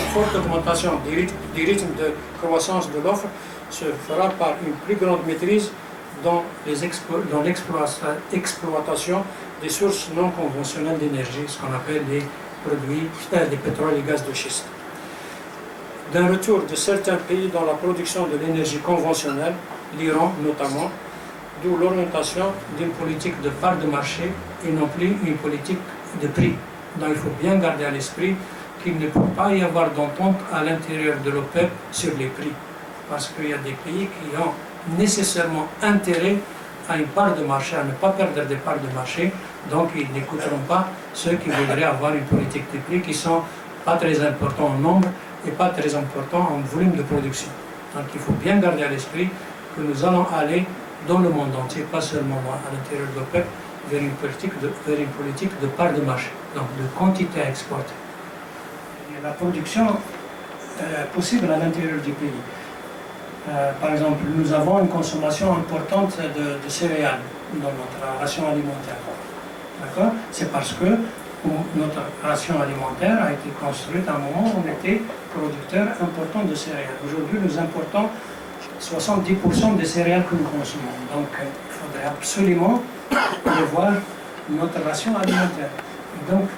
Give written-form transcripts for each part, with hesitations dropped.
forte augmentation du rythme de croissance de l'offre se fera par une plus grande maîtrise dans l'exploitation des sources non conventionnelles d'énergie, ce qu'on appelle les pétroles et gaz de schiste. D'un retour de certains pays dans la production de l'énergie conventionnelle, l'Iran notamment, d'où l'orientation d'une politique de part de marché et non plus une politique de prix. Donc il faut bien garder à l'esprit qu'il ne peut pas y avoir d'entente à l'intérieur de l'OPEP sur les prix, parce qu'il y a des pays qui ont nécessairement intérêt à une part de marché, à ne pas perdre des parts de marché, donc ils n'écouteront pas ceux qui voudraient avoir une politique de prix qui ne sont pas très importants en nombre et pas très importants en volume de production. Donc il faut bien garder à l'esprit que nous allons aller dans le monde entier, pas seulement à l'intérieur de l'OPEP, vers une politique de part de marché, donc de quantité à exporter. Et la production possible à l'intérieur du pays. Par exemple, nous avons une consommation importante de céréales dans notre ration alimentaire. D'accord? C'est parce que notre ration alimentaire a été construite à un moment où on était producteur important de céréales. Aujourd'hui, nous importons 70% des céréales que nous consommons. Donc, il faudrait absolument revoir notre ration alimentaire. Et donc,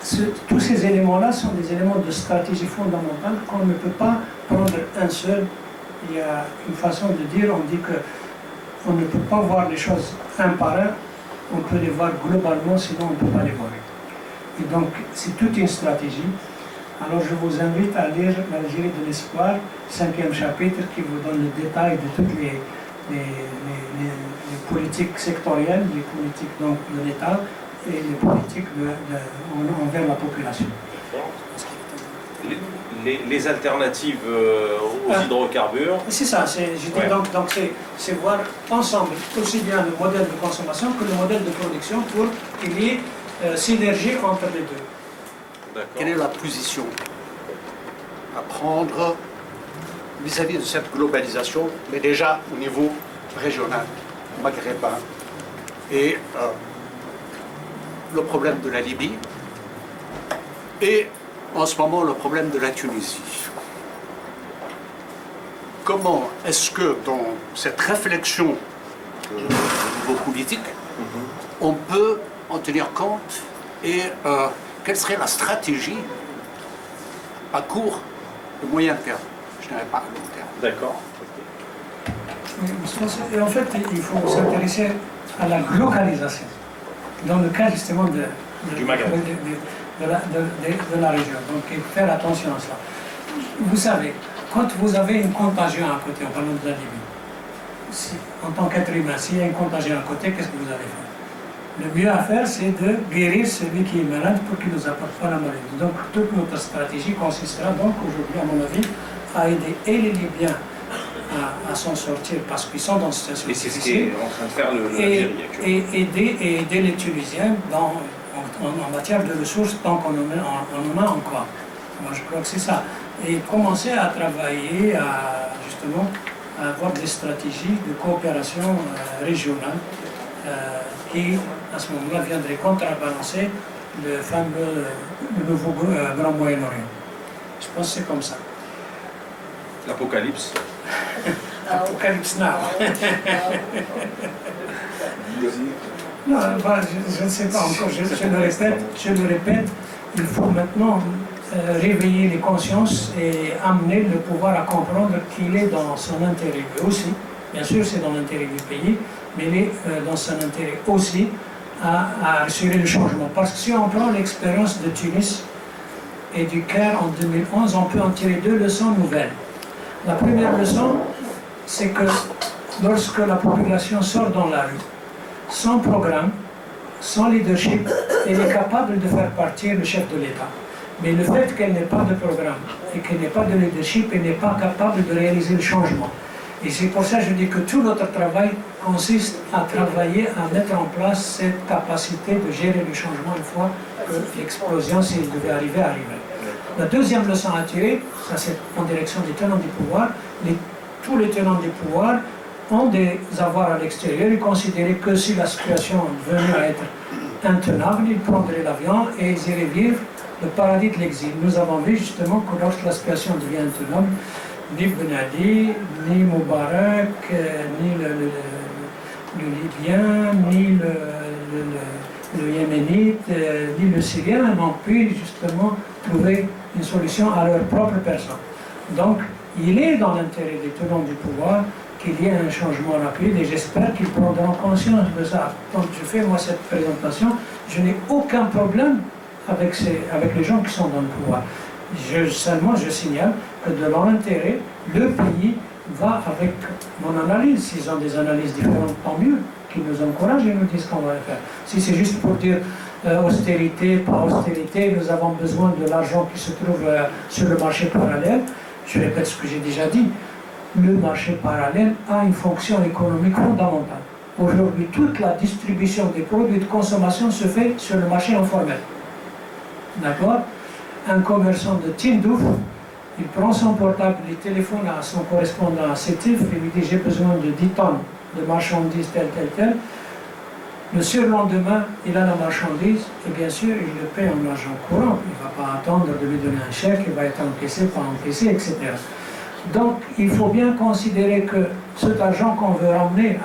tous ces éléments-là sont des éléments de stratégie fondamentale qu'on ne peut pas prendre un seul. Il y a une façon de dire, on dit qu'on ne peut pas voir les choses un par un, on peut les voir globalement, sinon on ne peut pas les voir. Et donc, c'est toute une stratégie. Alors, je vous invite à lire l'Algérie de l'espoir, 5e chapitre, qui vous donne le détail de toutes les politiques sectorielles, les politiques donc, de l'État et les politiques envers la population. Les alternatives aux hydrocarbures. C'est ça, donc c'est voir ensemble aussi bien le modèle de consommation que le modèle de production pour qu'il y ait synergie entre les deux. Quelle est la position à prendre vis-à-vis de cette globalisation, mais déjà au niveau régional, maghrébin, et le problème de la Libye, et en ce moment le problème de la Tunisie. Comment est-ce que dans cette réflexion au niveau politique, on peut en tenir compte et quelle serait la stratégie à court et moyen terme? Je dirais pas à long terme. D'accord. En fait, il faut s'intéresser à la localisation, dans le cas justement du Maghreb. De la région. Donc, il faut faire attention à cela. Vous savez, quand vous avez une contagion à côté, en parlant de la Libye, en tant qu'être humain, s'il y a une contagion à côté, qu'est-ce que vous allez faire? Le mieux à faire, c'est de guérir celui qui est malade pour qu'il ne nous apporte pas la maladie. Donc, toute notre stratégie consistera donc aujourd'hui, à mon avis, à aider et les Libyens à s'en sortir parce qu'ils sont dans une situation difficile. Et c'est ce qu'est en train de faire l'Algérie actuellement. Et aider les Tunisiens en matière de ressources tant qu'on en a encore. Moi, je crois que c'est ça. Et commencer à travailler, justement, à avoir des stratégies de coopération régionale qui, à ce moment-là, viendraient contrebalancer le nouveau Grand Moyen-Orient. Je pense que c'est comme ça. L'apocalypse. Apocalypse now. Non, je ne sais pas encore, je le répète, il faut maintenant réveiller les consciences et amener le pouvoir à comprendre qu'il est dans son intérêt lui aussi. Bien sûr, c'est dans l'intérêt du pays, mais il est dans son intérêt aussi à assurer le changement. Parce que si on prend l'expérience de Tunis et du Caire en 2011, on peut en tirer deux leçons nouvelles. La première leçon, c'est que lorsque la population sort dans la rue, sans programme, sans leadership, elle est capable de faire partir le chef de l'État. Mais le fait qu'elle n'ait pas de programme et qu'elle n'ait pas de leadership, elle n'est pas capable de réaliser le changement. Et c'est pour ça que je dis que tout notre travail consiste à travailler, à mettre en place cette capacité de gérer le changement une fois que l'explosion, s'il devait arriver, arriverait. La deuxième leçon à tirer, ça c'est en direction des tenants du pouvoir, tous les tenants du pouvoir ont des avoirs à l'extérieur, ils considéraient que si la situation venait à être intenable, ils prendraient l'avion et ils iraient vivre le paradis de l'exil. Nous avons vu justement que lorsque la situation devient intenable, ni Ben Ali, ni Moubarak, ni le Libyen, ni le Yéménite, ni le Syrien n'ont pu justement trouver une solution à leur propre personne. Donc, il est dans l'intérêt des tenants du pouvoir qu'il y ait un changement rapide et j'espère qu'ils prendront conscience de ça. Quand je fais moi cette présentation, je n'ai aucun problème avec les gens qui sont dans le pouvoir. Seulement, je signale que de leur intérêt, le pays va avec mon analyse. S'ils ont des analyses différentes, tant mieux, qu'ils nous encouragent et nous disent qu'on va le faire. Si c'est juste pour dire austérité, pas austérité, nous avons besoin de l'argent qui se trouve sur le marché parallèle, je répète ce que j'ai déjà dit, le marché parallèle a une fonction économique fondamentale. Aujourd'hui, toute la distribution des produits de consommation se fait sur le marché informel. D'accord? Un commerçant de Tindouf, il prend son portable, il téléphone à son correspondant à Sétif et lui dit j'ai besoin de 10 tonnes de marchandises telle. Le surlendemain, il a la marchandise et bien sûr, il le paie en argent courant. Il ne va pas attendre de lui donner un chèque, il va être encaissé, pas encaissé, etc. Donc, il faut bien considérer que cet argent qu'on veut ramener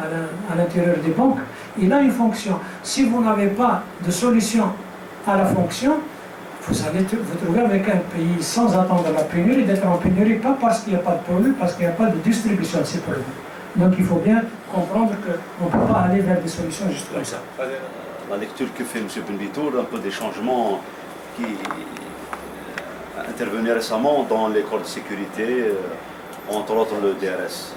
à l'intérieur des banques, il a une fonction. Si vous n'avez pas de solution à la fonction, vous allez vous trouver avec un pays sans attendre la pénurie, d'être en pénurie, pas parce qu'il n'y a pas de produits, parce qu'il n'y a pas de distribution de ces produits. Donc il faut bien comprendre qu'on ne peut pas aller vers des solutions juste comme ça. La lecture que fait M. Benbitour, un peu des changements qui intervenaient récemment dans les corps de sécurité, entre autres le DRS.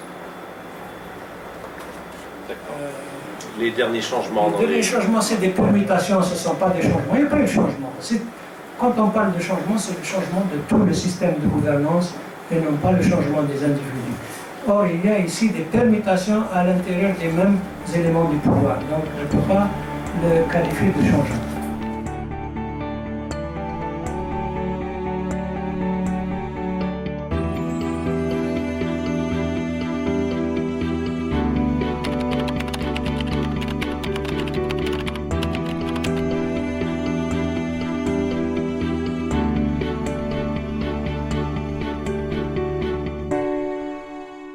Les derniers changements. Les derniers changements, c'est des permutations, ce ne sont pas des changements. Il n'y a pas eu de changement. Quand on parle de changement, c'est le changement de tout le système de gouvernance et non pas le changement des individus. Or, il y a ici des permutations à l'intérieur des mêmes éléments du pouvoir. Donc, je ne peux pas le qualifier de changement.